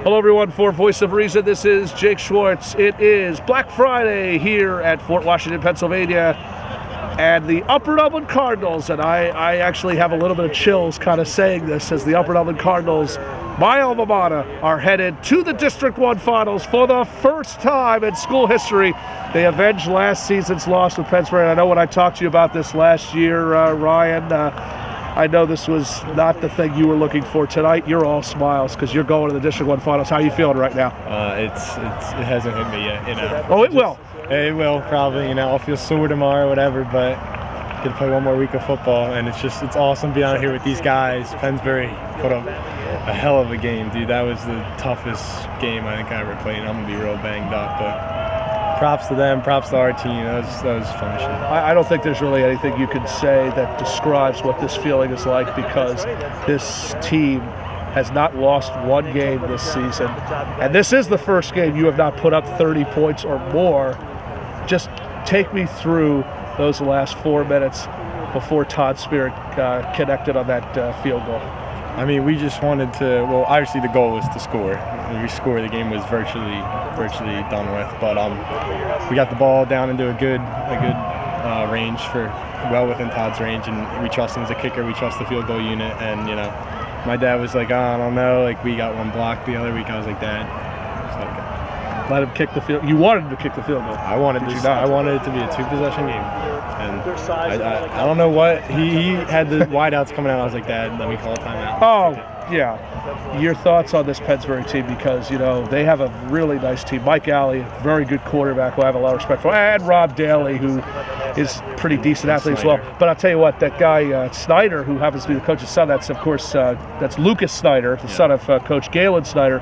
Hello everyone, for Voice of Reason, this is Jake Schwartz. It is Black Friday here at Fort Washington, Pennsylvania, and the Upper Dublin Cardinals, and I actually have a little bit of chills kind of saying this, as the Upper Dublin Cardinals, my alma mater, are headed to the District 1 Finals for the first time in school history. They avenged last season's loss with Pennsbury, and I know when I talked to you about this last year, Ryan, I know this was not the thing you were looking for. Tonight, you're all smiles because you're going to the District 1 Finals. How are you feeling right now? It hasn't hit me yet, you know. Oh, it will. It will, probably, you know. I'll feel sore tomorrow, whatever, but get to play one more week of football, and it's awesome being out here with these guys. Pennsbury put up a hell of a game, dude. That was the toughest game I think I ever played, and I'm going to be real banged up, but props to them, props to our team. That was fun shit. I don't think there's really anything you can say that describes what this feeling is like, because this team has not lost one game this season, and this is the first game you have not put up 30 points or more. Just take me through those last 4 minutes before Todd Spirit connected on that field goal. I mean, we just wanted to, well, obviously the goal was to score. When we scored, the game was virtually done with. But we got the ball down into a good range, for well within Todd's range, and we trust him as a kicker. We trust the field goal unit, and you know, my dad was like, oh, I don't know, like we got one block the other week. I was like, Dad, it's okay. Let him kick the field. You wanted him to kick the field goal. I wanted it to be a 2-possession game, and I don't know what he had the wideouts coming out. I was like, Dad, let me call a timeout. Oh, yeah. Your thoughts on this Pennsbury team, because you know they have a really nice team. Mike Alley, very good quarterback, who I have a lot of respect for, and Rob Daly, who is pretty decent athlete as well. But I'll tell you what, that guy Snyder, who happens to be the coach's son, that's of course that's Lucas Snyder, the son of Coach Galen Snyder.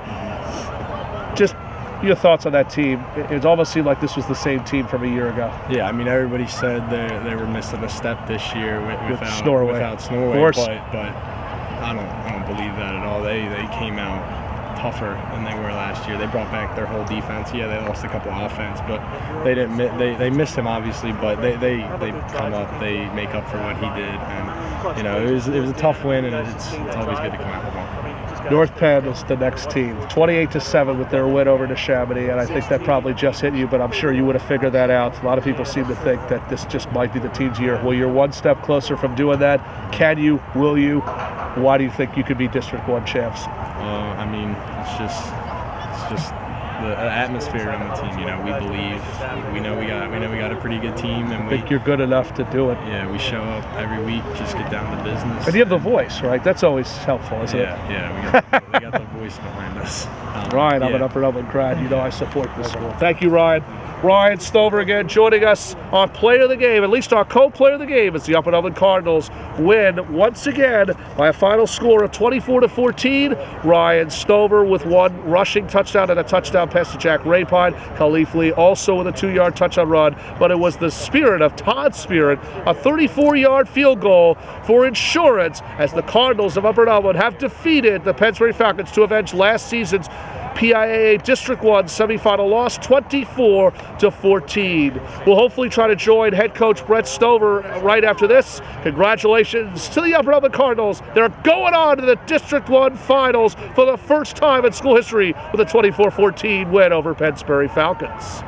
Just your thoughts on that team? It almost seemed like this was the same team from a year ago. Yeah, I mean, everybody said they were missing a step this year without Snorway. Of course. But I don't believe that at all. They came out tougher than they were last year. They brought back their whole defense. Yeah, they lost a couple of offense, but they didn't. They missed him obviously, but they come up. They make up for what he did, and you know, it was a tough win, and it's always good to come out with one. North Penn is the next team, 28-7 with their win over to Chamonix, and I think that probably just hit you, but I'm sure you would have figured that out. A lot of people seem to think that this just might be the team's year. Well, you're one step closer from doing that. Can you? Will you? Why do you think you could be District 1 champs? I mean, it's just the atmosphere on the team. You know, we believe, we know we got a pretty good team, and I think you're good enough to do it. Yeah, we show up every week, just get down to business. And you have the voice, right? That's always helpful, isn't it? Yeah, we got the voice behind us. Ryan, I'm an Upper Dublin grad. You know I support this school. Thank you, Ryan. Ryan Stover again joining us on Player of the Game, at least our co-player of the game, as the Upper Dublin Cardinals win once again by a final score of 24-14. Ryan Stover with one rushing touchdown and a touchdown pass to Jack Rapine. Khalif Lee also with a 2-yard touchdown run, but it was the spirit of Todd Spirit, a 34-yard field goal for insurance, as the Cardinals of Upper Dublin have defeated the Pennsbury Falcons to avenge last season's PIAA District 1 semifinal loss, 24-14. We'll hopefully try to join head coach Bret Stover right after this. Congratulations to the Upper Dublin Cardinals. They're going on to the District 1 Finals for the first time in school history with a 24-14 win over Pennsbury Falcons.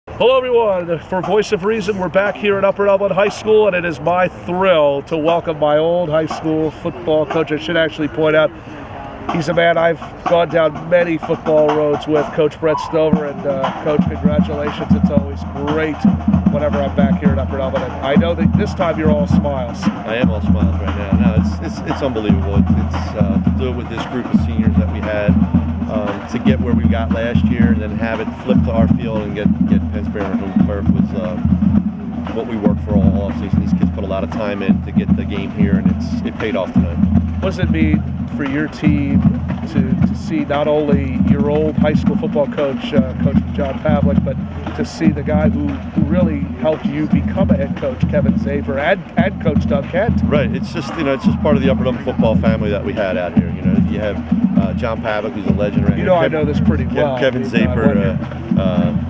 Hello everyone, for Voice of Reason, we're back here at Upper Dublin High School, and it is my thrill to welcome my old high school football coach. I should actually point out, he's a man I've gone down many football roads with, Coach Bret Stover, and Coach, congratulations. It's always great whenever I'm back here at Upper Dublin. And I know that this time you're all smiles. I am all smiles right now. No, it's unbelievable. It's to do it with this group of seniors that we had, to get where we got last year, and then have it flip to our field and get Pennsbury on home turf was what we worked for all offseason. These kids put a lot of time in to get the game here, and it paid off tonight. What does it mean for your team to see not only your old high school football coach, Coach John Pavlik, but to see the guy who really helped you become a head coach, Kevin Zaver, and Coach Doug Kent? Right. It's just part of the Upper Dublin football family that we had out here. You know, You have John Pavick, who's a legend. Right? You know, I know this pretty well. Kevin Zaper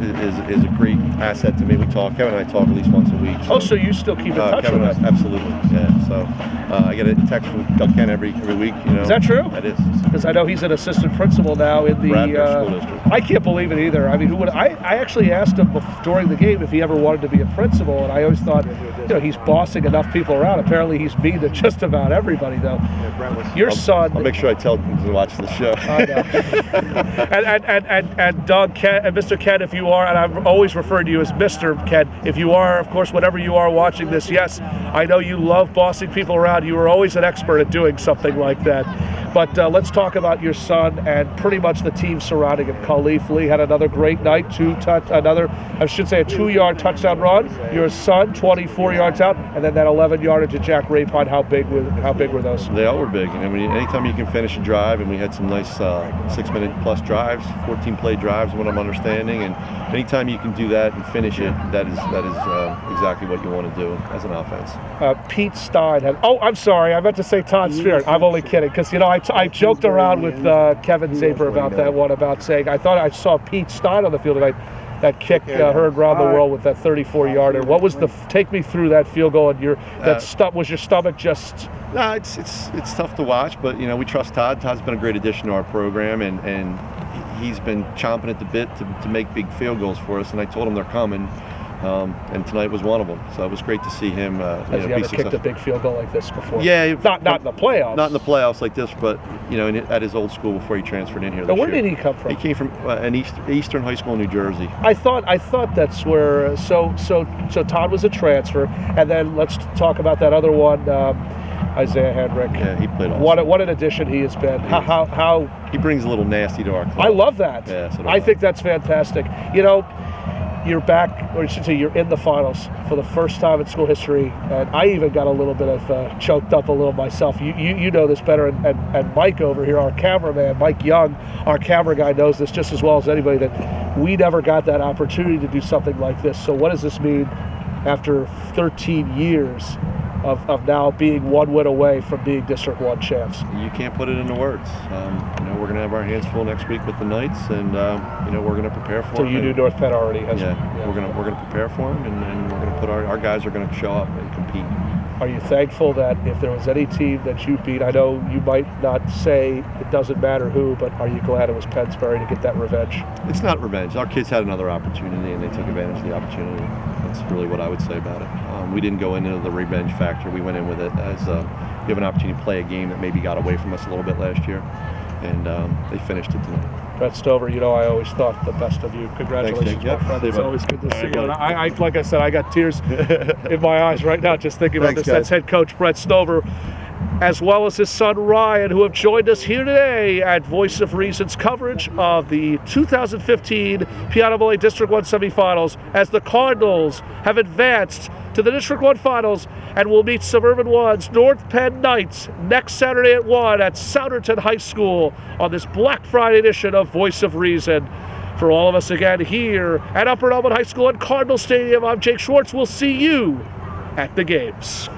is a great asset to me. Kevin and I talk at least once a week. So you still keep in touch Kevin, with him? absolutely, yeah. So I get a text from Doug Kent every week. You know. Is that true? That is. Because I know he's an assistant principal now in the School district. I can't believe it either. I mean, who would I actually asked him during the game if he ever wanted to be a principal, and I always thought, he's bossing enough people around. Apparently, he's mean to just about everybody, though. Your son. I'll make sure I tell him to watch the show. I know. and Doug Kent and Mr. Kent, if you are, and I've always referred to you as Mr. Kent, if you are, of course, whenever you are watching this, yes, I know you love bossing people around. You were always an expert at doing something like that. But let's talk about your son and pretty much the team surrounding him. Khalif Lee had another great night, a 2-yard touchdown run. Your son, 24 yards out, and then that 11-yarder to Jack Rapine. How big were those? They all were big. I mean, anytime you can finish a drive, and we had some nice 6-minute plus drives, 14-play drives, what I'm understanding, and anytime you can do that and finish it, that is exactly what you want to do as an offense. Pete Stein had. Oh, I'm sorry. I meant to say Todd Spirit. I'm only kidding, because I joked around with Kevin Zaper about that one, about saying I thought I saw Pete Stein on the field tonight. That kick heard around the world with that 34-yarder. What was take me through that field goal? And was your stomach just? No, it's tough to watch, but we trust Todd. Todd's been a great addition to our program, and he's been chomping at the bit to make big field goals for us. And I told him they're coming. And tonight was one of them. So it was great to see him. Has he ever kicked a big field goal like this before? Yeah, not in the playoffs. Not in the playoffs like this, but at his old school before he transferred in here. Now, where did he come from? He came from an Eastern high school in New Jersey. I thought that's where. So Todd was a transfer, and then let's talk about that other one, Isaiah Henrik. Yeah, he played awesome. What an addition he has been. How he brings a little nasty to our club. I love that. Yeah, so I think that's fantastic. You're back, or I should say you're in the finals for the first time in school history, and I even got a little bit of choked up a little myself. You know this better, and Mike over here, our cameraman, Mike Young, our camera guy, knows this just as well as anybody, that we never got that opportunity to do something like this. So what does this mean after 13 years of now being one win away from being District 1 champs? You can't put it into words. We're going to have our hands full next week with the Knights, and we're going to prepare for them. So you knew North Penn already has. Yeah, we're going to prepare for them, and we're going to put our guys are going to show up and compete. Are you thankful that if there was any team that you beat, I know you might not say it doesn't matter who, but are you glad it was Pennsbury to get that revenge? It's not revenge. Our kids had another opportunity, and they took advantage of the opportunity. That's really what I would say about it. We didn't go into the revenge factor. We went in with it as we have an opportunity to play a game that maybe got away from us a little bit last year, and they finished it tonight. Bret Stover, I always thought the best of you. Congratulations, my friend. It's always good to see you. And I like I said, I got tears in my eyes right now just thinking about this. Guys. That's head coach Bret Stover, as well as his son Ryan, who have joined us here today at Voice of Reason's coverage of the 2015 Piano District 1 semifinals, as the Cardinals have advanced to the District 1 finals and will meet Suburban 1's North Penn Knights next Saturday at 1 at Souderton High School on this Black Friday edition of Voice of Reason. For all of us again here at Upper Dublin High School and Cardinal Stadium, I'm Jake Schwartz. We'll see you at the games.